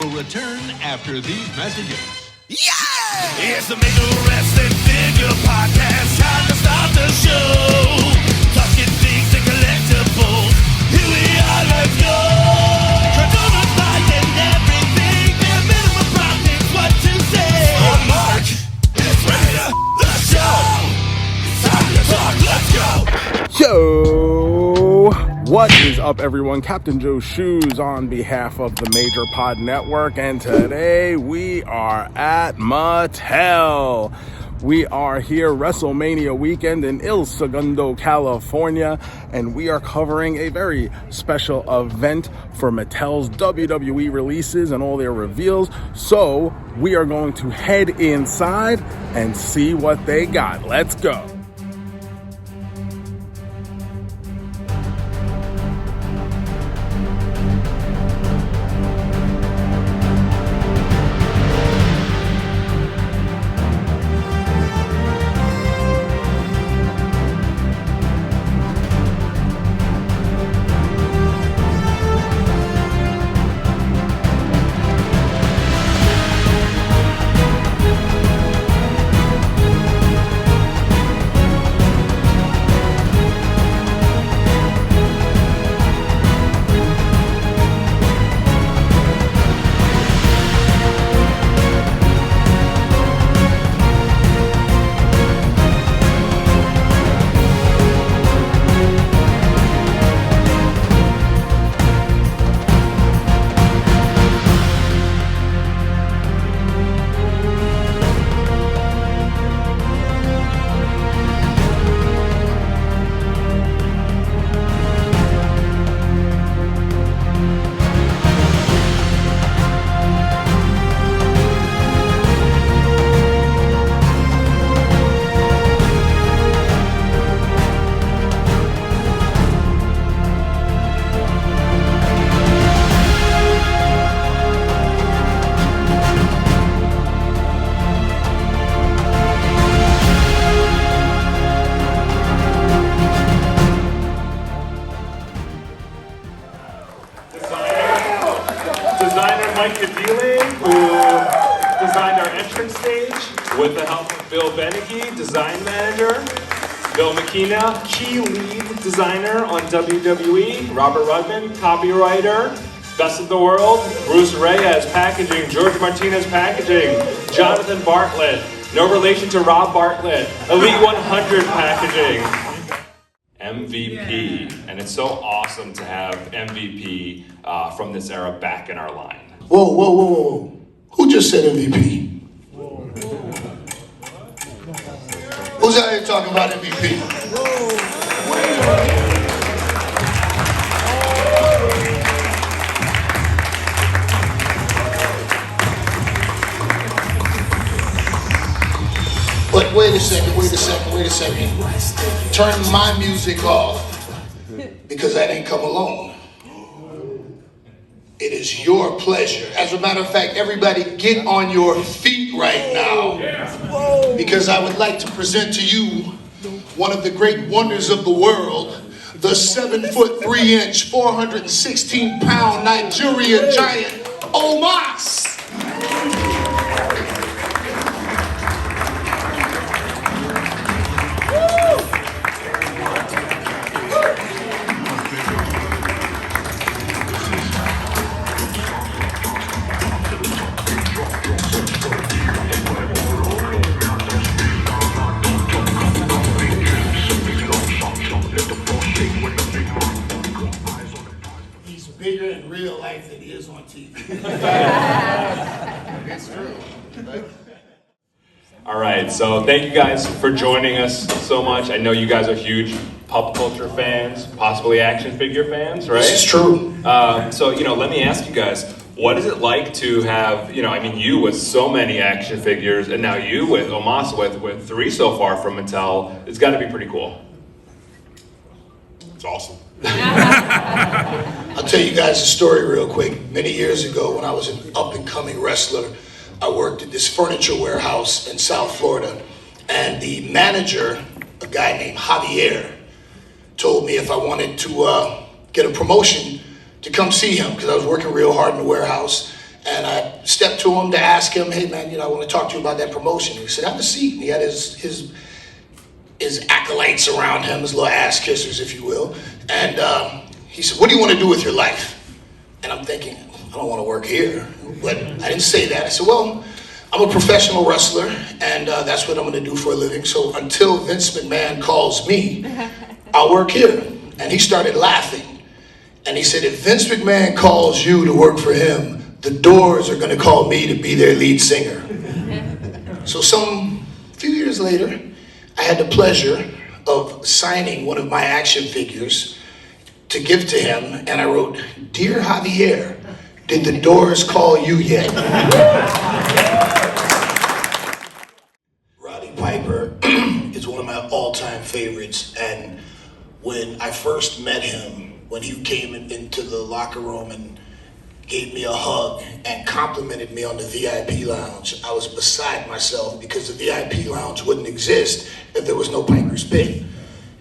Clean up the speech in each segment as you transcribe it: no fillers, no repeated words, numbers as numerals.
will return after these messages. Yeah! It's the Major Wrestling Figure Podcast. Time to start the show. Talking things and collectibles. Here we are, let's go. Cartooners buying everything. Their minimum profits, what to say. On Mark, it's ready to the show. Time to talk, let's go. Yo! What is up, everyone? Captain Joe Shoes on behalf of the Major Pod Network, and today we are at Mattel. We are here WrestleMania weekend in El Segundo, California, and we are covering a very special event for Mattel's WWE releases and all their reveals. So we are going to head inside and see what they got. Let's go. With the help of Bill Beneke, design manager, Bill McKenna, key lead designer on WWE, Robert Rudman, copywriter, Best of the World, Bruce Reyes, packaging, George Martinez, packaging, Jonathan Bartlett, no relation to Rob Bartlett, Elite 100 packaging, MVP, and it's so awesome to have MVP from this era back in our line. Whoa. Who just said MVP? Who's out here talking about MVP? But wait a second. Turn my music off, because that ain't come alone. It is your pleasure. As a matter of fact, everybody get on your feet right now, because I would like to present to you one of the great wonders of the world, the 7'3", 416-pound Nigerian giant, Omos. Bigger in real life than he is on TV. It's true. Right? All right, so thank you guys for joining us so much. I know you guys are huge pop culture fans, possibly action figure fans, right? This is true. So, let me ask you guys, what is it like to have, you with so many action figures, and now you with Omos with 3 so far from Mattel? It's got to be pretty cool. It's awesome. I'll tell you guys a story real quick. Many years ago, when I was an up-and-coming wrestler, I worked at this furniture warehouse in South Florida, and the manager, a guy named Javier, told me if I wanted to get a promotion to come see him, because I was working real hard in the warehouse, and I stepped to him to ask him, hey man, I want to talk to you about that promotion. He said, have a seat. And he had his acolytes around him, his little ass kissers, if you will. And he said, what do you want to do with your life? And I'm thinking, I don't want to work here. But I didn't say that. I said, well, I'm a professional wrestler, and that's what I'm going to do for a living. So until Vince McMahon calls me, I'll work here. And he started laughing. And he said, if Vince McMahon calls you to work for him, the Doors are going to call me to be their lead singer. So some few years later, I had the pleasure of signing one of my action figures to give to him, and I wrote, Dear Javier, did the Doors call you yet? Roddy Piper is one of my all-time favorites, and when I first met him, when he came into the locker room and gave me a hug and complimented me on the VIP lounge, I was beside myself because the VIP lounge wouldn't exist if there was no Piper's Pit.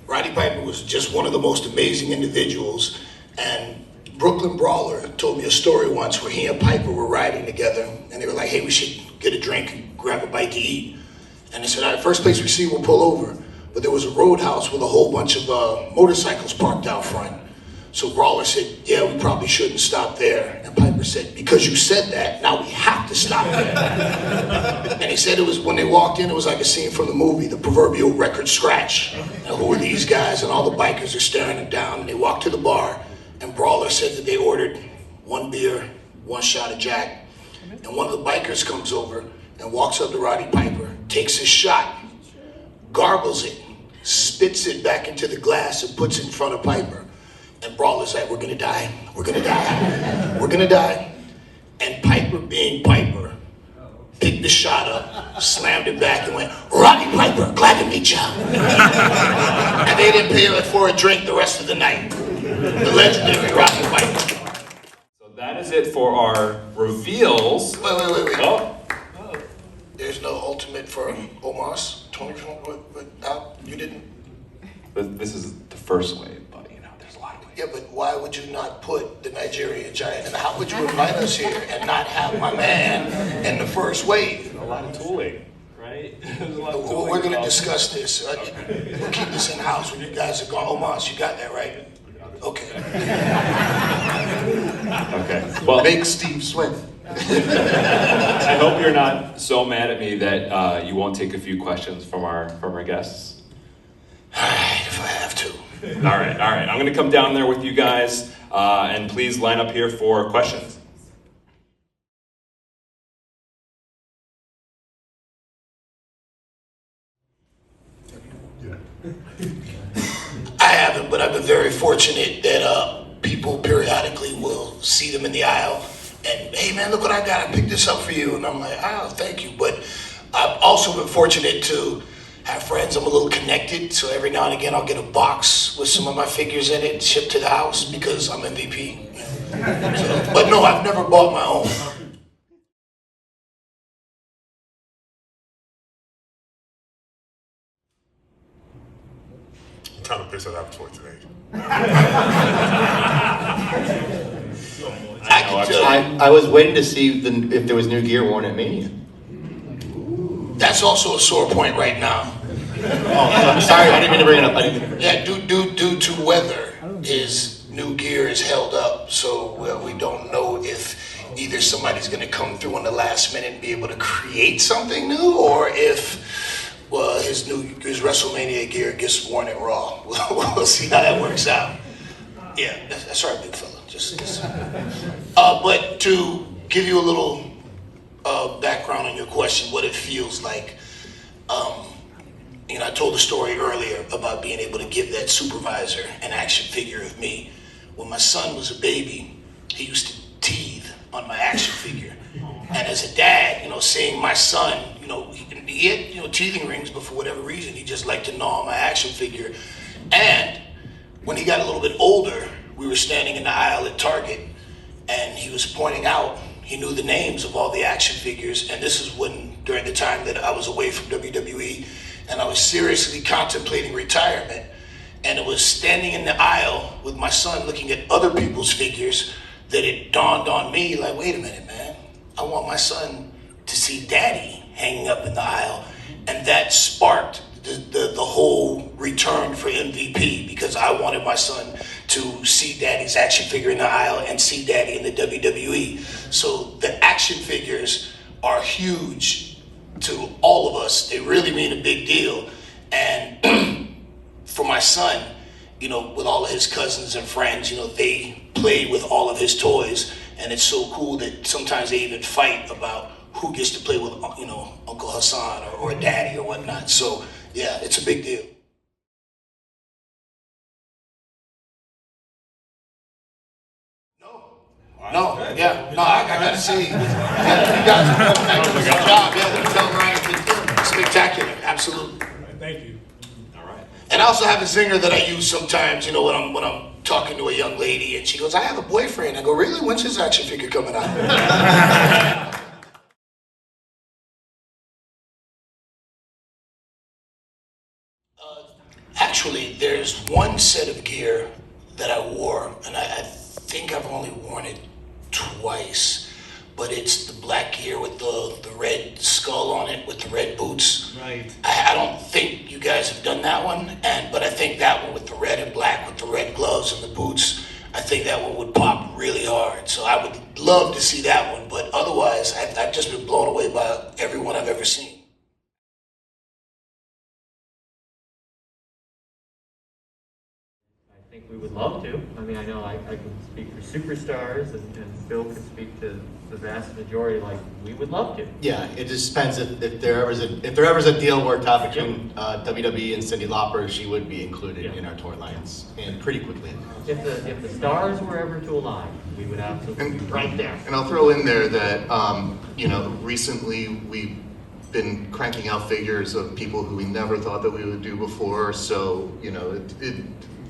Roddy Piper was just one of the most amazing individuals, and Brooklyn Brawler told me a story once where he and Piper were riding together, and they were like, hey, we should get a drink and grab a bite to eat. And they said, all right, first place we see, we'll pull over. But there was a roadhouse with a whole bunch of motorcycles parked out front. So Brawler said, yeah, we probably shouldn't stop there. And Piper said, because you said that, now we have to stop there. And he said it was, when they walked in, it was like a scene from the movie, the proverbial record scratch. And who are these guys? And all the bikers are staring them down. And they walked to the bar, and Brawler said that they ordered 1 beer, 1 shot of Jack. And one of the bikers comes over and walks up to Roddy Piper, takes his shot, garbles it, spits it back into the glass and puts it in front of Piper. And Brawler's like, we're gonna die, we're gonna die, we're gonna die. And Piper, being Piper, picked the shot up, slammed it back and went, Roddy Piper, glad to meet ya. And they didn't pay for a drink the rest of the night. The legendary Roddy Piper. So that is it for our reveals. Wait. Oh. There's no ultimate for Omos. 20, you didn't? But this is the first wave, but there's a lot of waves. Yeah, but why would you not put the Nigerian Giant? And how would you invite us here and not have my man in the first wave? A lot of tooling, right? There's a lot of tooling We're going to discuss this. We'll keep this in house when you guys are gone. Omos, you got that right? Okay. Okay. Well, Make Steve sweat. I hope you're not so mad at me that you won't take a few questions from our guests. All right, if I have to. All right. I'm going to come down there with you guys, and please line up here for questions. I haven't, but I've been very fortunate that people periodically will see them in the aisle and, hey man, look what I got, I picked this up for you. And I'm like, oh, thank you. But I've also been fortunate to have friends. I'm a little connected, so every now and again I'll get a box with some of my figures in it shipped to the house because I'm MVP. So, but no, I've never bought my own. Time to piss that up for today. I was waiting to see if there was new gear worn at Mania. That's also a sore point right now. Oh, I'm sorry, I didn't mean to bring it up. Yeah, due to weather, his new gear is held up, so we don't know if either somebody's going to come through in the last minute and be able to create something new, or if his WrestleMania gear gets worn at Raw. We'll see how that works out. Yeah, that's right, big fella. But to give you a little background on your question, what it feels like. I told the story earlier about being able to give that supervisor an action figure of me. When my son was a baby, he used to teethe on my action figure. And as a dad, seeing my son, he had, teething rings, but for whatever reason, he just liked to gnaw on my action figure. And when he got a little bit older, we were standing in the aisle at Target, and he was pointing out, he knew the names of all the action figures, and this is during the time that I was away from WWE, and I was seriously contemplating retirement, and it was standing in the aisle with my son looking at other people's figures that it dawned on me, like, wait a minute, man, I I want my son to see Daddy hanging up in the aisle. And that sparked the whole return for MVP, because I wanted my son to see Daddy's action figure in the aisle and see Daddy in the WWE. So the action figures are huge to all of us. They really mean a big deal. And for my son, you know, with all of his cousins and friends, you know, they play with all of his toys. And it's so cool that sometimes they even fight about who gets to play with, you know, Uncle Hassan or Daddy or whatnot. So, yeah, it's a big deal. No, I gotta say, you guys have done a magnificent job. Yeah, the Mattel Ryan did spectacular, absolutely. Thank you. All right. And I also have a zinger that I use sometimes, you know, when I'm talking to a young lady and she goes, I have a boyfriend. I go, really? When's his action figure coming out? Actually, there's one set of gear that I wore, and I think I've only worn it twice, but it's the black gear with the red skull on it with the red boots. Right. I don't think you guys have done that one, but I think that one with the red and black with the red gloves and the boots, I think that one would pop really hard. So I would love to see that one, but otherwise, I've just been blown away by everyone I've ever seen. I think we would love to. I mean, I know I can speak for superstars, and Bill can speak to the vast majority. Like, we would love to. Yeah, it just depends if there ever is a deal worked out between WWE and Cyndi Lauper, she would be included in our toy lines, and pretty quickly. If the stars were ever to align, we would absolutely be right there. And I'll throw in there that, you know, recently we've been cranking out figures of people who we never thought that we would do before. So, you know,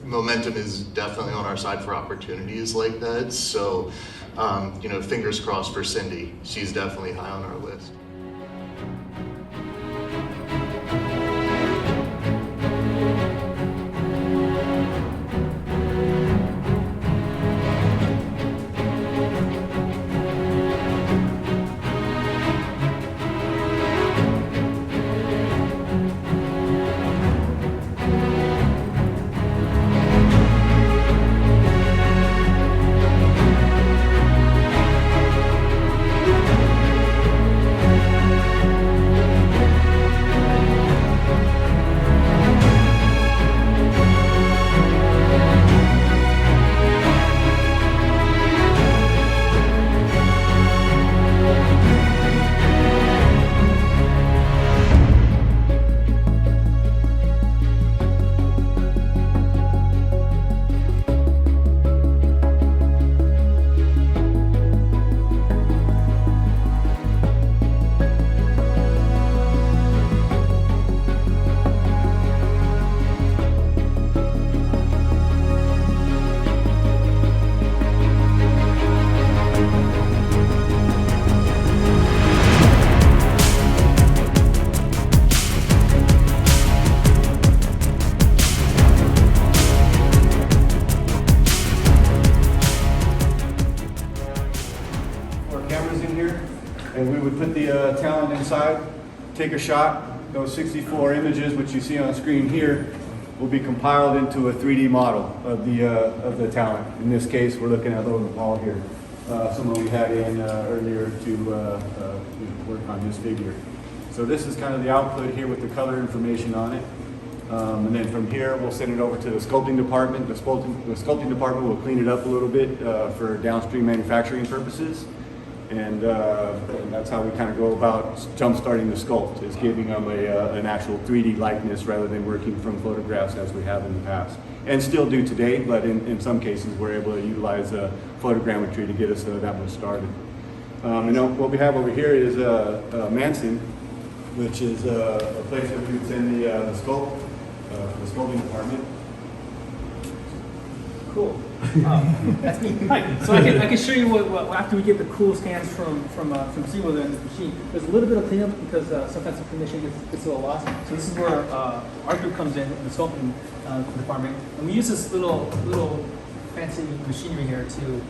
momentum is definitely on our side for opportunities like that. So, you know, fingers crossed for Cyndi. She's definitely high on our list. And we would put the talent inside, take a shot. Those 64 images, which you see on screen here, will be compiled into a 3D model of the talent. In this case, we're looking at Logan Paul here, someone we had in earlier to work on this figure. So this is kind of the output here with the color information on it. And then from here, we'll send it over to the sculpting department. The sculpting department will clean it up a little bit for downstream manufacturing purposes. And that's how we kind of go about jump-starting the sculpt, is giving them an actual 3D likeness rather than working from photographs as we have in the past. And still do today, but in some cases we're able to utilize photogrammetry to get us that much started. And what we have over here is Manson, which is a place that we would send the sculpting department. Cool. That's me. Hi. So I can show you what after we get the cool scans from Seawell and this machine. There's a little bit of cleanup because sometimes the information gets a little lost. So this is where our group comes in the sculpting department, and we use this little fancy machinery here to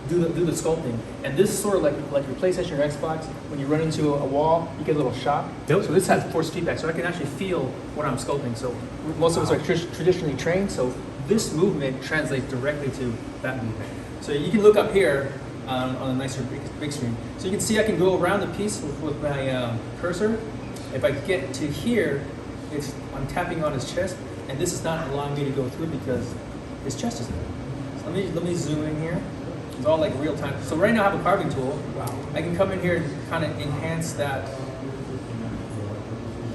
do the sculpting. And this is sort of like your PlayStation or Xbox, when you run into a wall, you get a little shock. So this has force feedback, so I can actually feel what I'm sculpting. So most of us are traditionally trained, so this movement translates directly to that movement. So you can look up here on a nicer big screen. So you can see I can go around the piece with my cursor. If I get to here, I'm tapping on his chest, and this is not allowing me to go through because his chest is there. So let me zoom in here. It's all like real time. So right now I have a carving tool. Wow. I can come in here and kind of enhance that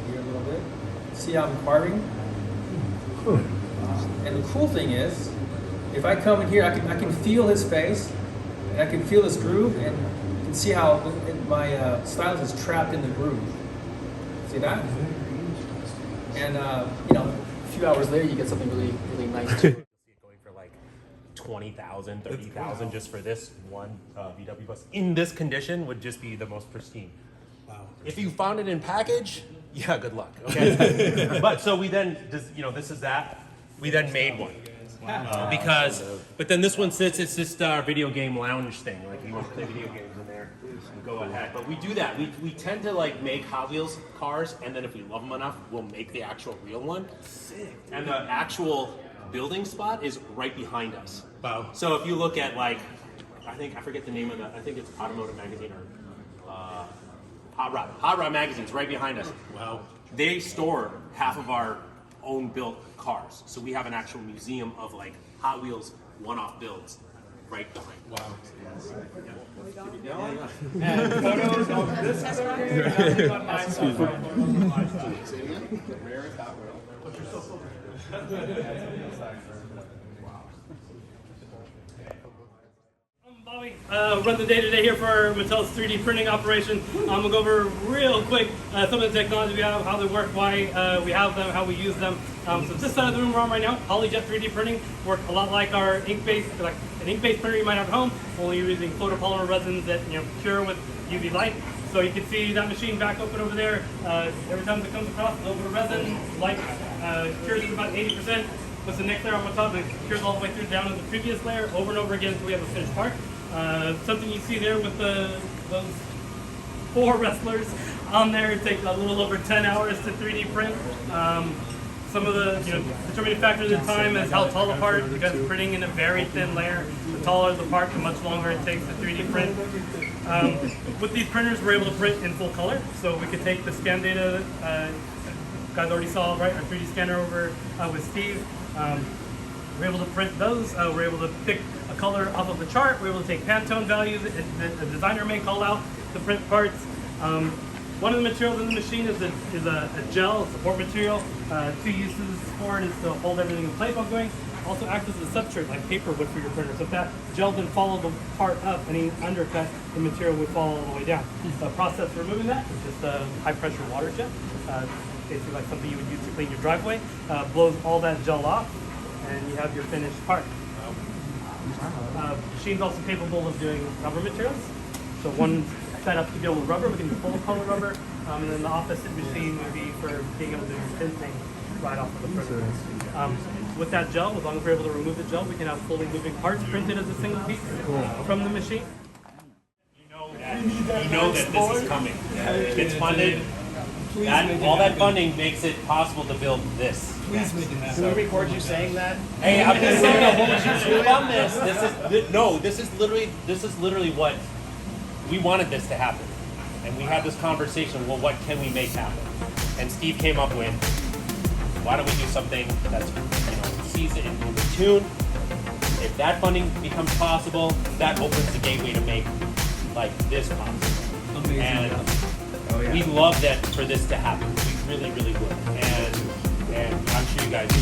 here a little bit. See how I'm carving? And the cool thing is, if I come in here, I can feel his face, and I can feel his groove, and you can see how my stylus is trapped in the groove. See that? And you know, a few hours later, you get something really, really nice too. Going for like 20,000, 30,000 just for this one VW bus in this condition would just be the most pristine. Wow. If you found it in package, yeah, good luck. Okay. But so we then, this is that. We then made one. But then this one sits, it's just our video game lounge thing. Like you want to play video games in there, go ahead. But we do that. We tend to like make Hot Wheels cars, and then if we love them enough, we'll make the actual real one. Sick. And the actual building spot is right behind us. Wow. So if you look at like, I forget the name of I think it's Automotive Magazine or Hot Rod Magazine's right behind us. Wow. They store half of our own built cars. So we have an actual museum of like Hot Wheels one-off builds right behind. Wow. And photos of this Bobby, run the day-to-day here for Mattel's 3D printing operation. I'm going to go over real quick some of the technology we have, how they work, why we have them, how we use them. So this side of the room we're on right now, PolyJet 3D printing, work a lot like our ink-based, like an ink-based printer you might have at home, only you're using photopolymer resins that cure with UV light. So you can see that machine back open over there. Every time it comes across, a little bit of resin, light cures it about 80%. Puts the next layer on top and cures all the way through down to the previous layer, over and over again until we have a finished part. Something you see there with those 4 wrestlers on there, it takes a little over 10 hours to 3D print. Some of the determining factors of time is how tall the part, because printing in a very thin layer, the taller the part, the much longer it takes to 3D print. With these printers, we're able to print in full color, so we could take the scan data, you guys already saw, right, our 3D scanner over with Steve. We're able to print those. We're able to pick a color off of the chart. We're able to take Pantone values that the designer may call out to print parts. One of the materials in the machine is a gel, support material. 2 uses for it is to hold everything in place while going. Also acts as a substrate like paper would for your printer. So if that gel didn't follow the part up, any undercut, the material would fall all the way down. The process for removing that is just a high pressure water jet. Basically like something you would use to clean your driveway. Blows all that gel off, and you have your finished part. Machine's also capable of doing rubber materials. So one setup to deal with rubber, we can do full color rubber, and then the opposite machine would be for being able to do tinting right off of the printer. With that gel, as long as we're able to remove the gel, we can have fully moving parts printed as a single piece from the machine. You know that this is coming. If it's funded, all that funding makes it possible to build this. Please make it. Can we record you saying that? Hey, I'm just saying, you fund this. This is literally what we wanted this to happen, and we had this conversation. Well, what can we make happen? And Steve came up with, why don't we do something that's sees it in tune? If that funding becomes possible, that opens the gateway to make like this possible. Amazing. And we love that for this to happen. We really, really would. And I'm sure you guys do.